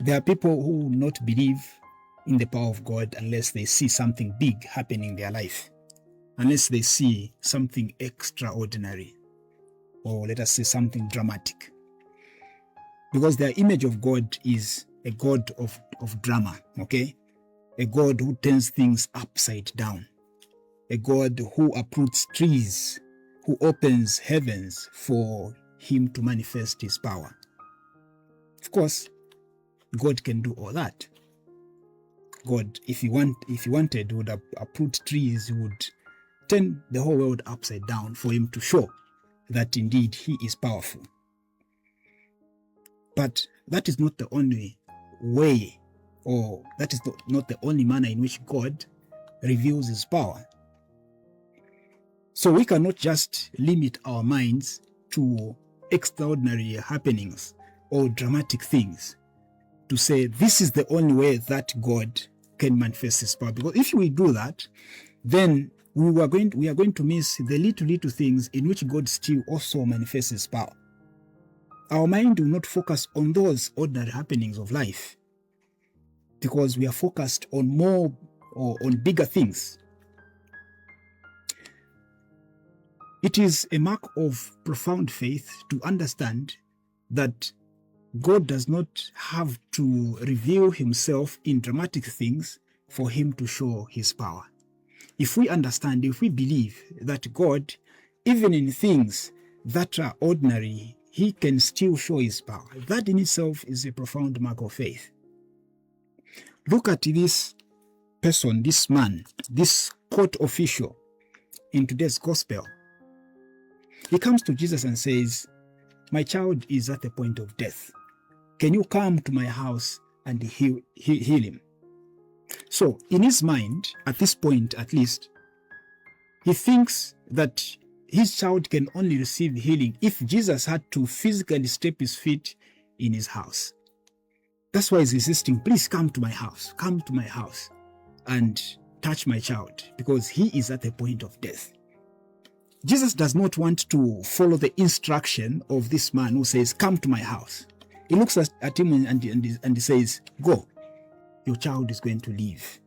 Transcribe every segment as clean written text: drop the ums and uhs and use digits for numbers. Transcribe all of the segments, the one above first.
There are people who will not believe in the power of God unless they see something big happening in their life, unless they see something extraordinary, or let us say something dramatic. Because their image of God is a God of drama, okay? A God who turns things upside down. A God who uproots trees, who opens heavens for him to manifest his power. Of course, God can do all that. God, if he wanted, would uproot trees, he would turn the whole world upside down for him to show that indeed he is powerful. But that is not the only way, or that is not the only manner in which God reveals his power. So we cannot just limit our minds to extraordinary happenings or dramatic things to say this is the only way that God can manifest his power. Because if we do that, then we are going to miss the little things in which God still also manifests his power. Our mind will not focus on those ordinary happenings of life because we are focused on more or on bigger things. It is a mark of profound faith to understand that God does not have to reveal himself in dramatic things for him to show his power. If we understand, if we believe that God, even in things that are ordinary, he can still show his power, that in itself is a profound mark of faith. Look at this person, this man, this court official in today's gospel. He comes to Jesus and says, "My child is at the point of death. Can you come to my house and heal him?" So in his mind, at this point at least, he thinks that his child can only receive healing if Jesus had to physically step his feet in his house. That's why he's insisting, "Please come to my house and touch my child, because he is at the point of death." Jesus does not want to follow the instruction of this man who says, "Come to my house." He looks at him and he says, "Go, your child is going to live."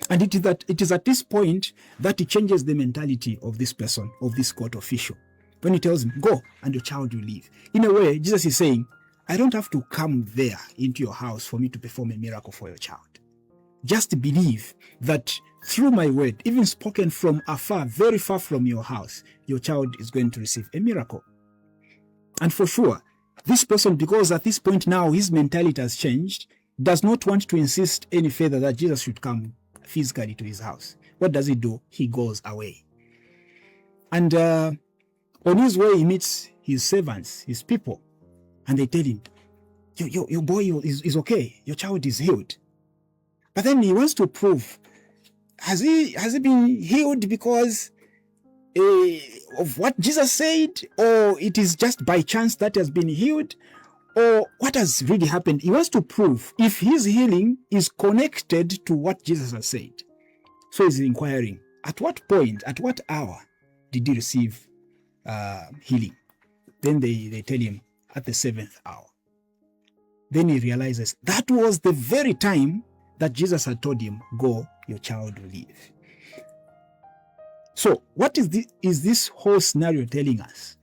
And it is at this point that he changes the mentality of this person, of this court official. When he tells him, "Go and your child will live." In a way, Jesus is saying, I don't have to come there into your house for me to perform a miracle for your child. Just believe that through my word, even spoken from afar, very far from your house, your child is going to receive a miracle. And for sure, this person, because at this point now his mentality has changed, does not want to insist any further that Jesus should come physically to his house. What does he do? He goes away. And on his way, he meets his servants, his people, and they tell him, your boy is okay, your child is healed. But then he wants to prove, has he been healed because of what Jesus said, or it is just by chance that has been healed, or what has really happened? He wants to prove if his healing is connected to what Jesus has said. So he's inquiring, at what point, at what hour did he receive healing? Then they tell him, at the 7th hour. Then he realizes that was the very time that Jesus had told him, "Go, your child will live." So what is this whole scenario telling us?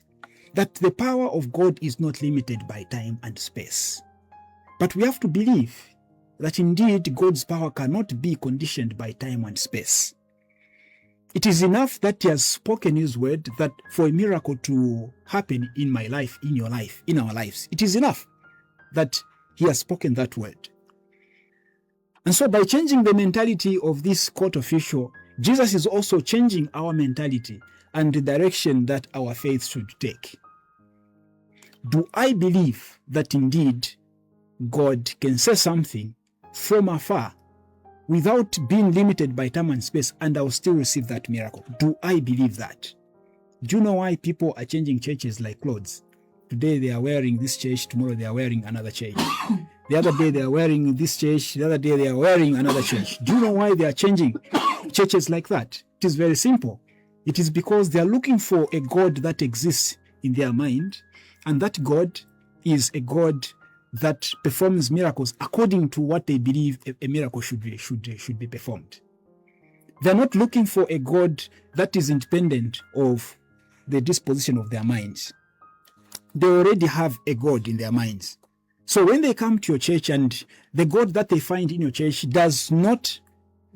That the power of God is not limited by time and space. But we have to believe that indeed God's power cannot be conditioned by time and space. It is enough that he has spoken his word, that for a miracle to happen in my life, in your life, in our lives, it is enough that he has spoken that word. And so by changing the mentality of this court official, Jesus is also changing our mentality and the direction that our faith should take. Do I believe that indeed God can say something from afar without being limited by time and space, and I'll still receive that miracle? Do I believe that? Do you know why people are changing churches like clothes? Today they are wearing this church, tomorrow they are wearing another church. The other day they are wearing this church, the other day they are wearing another church. Do you know why they are changing churches like that? It is very simple. It is because they are looking for a God that exists in their mind, and that God is a God that performs miracles according to what they believe a miracle should be performed. They're not looking for a God that is independent of the disposition of their minds. They already have a God in their minds. So when they come to your church and the God that they find in your church does not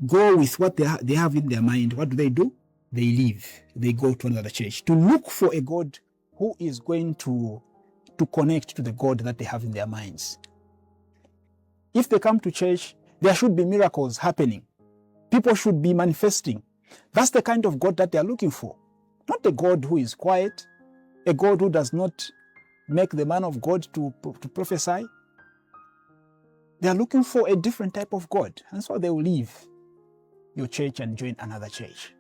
go with what they have in their mind, what do? They leave. They go to another church to look for a God who is going to connect to the God that they have in their minds. If they come to church, there should be miracles happening. People should be manifesting. That's the kind of God that they are looking for. Not a God who is quiet, a God who does not make the man of God to prophesy. They are looking for a different type of God. And so they will leave your church and join another church.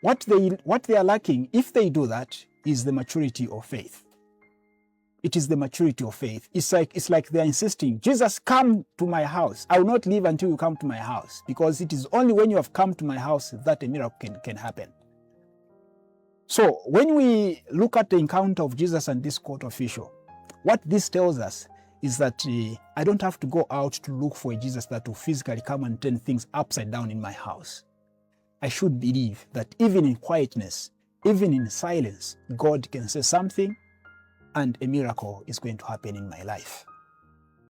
What they are lacking, if they do that, is the maturity of faith. It is the maturity of faith. It's like they're insisting, Jesus, come to my house. I will not leave until you come to my house, because it is only when you have come to my house that a miracle can happen. So when we look at the encounter of Jesus and this court official, what this tells us is that I don't have to go out to look for a Jesus that will physically come and turn things upside down in my house. I should believe that even in quietness, even in silence, God can say something and a miracle is going to happen in my life.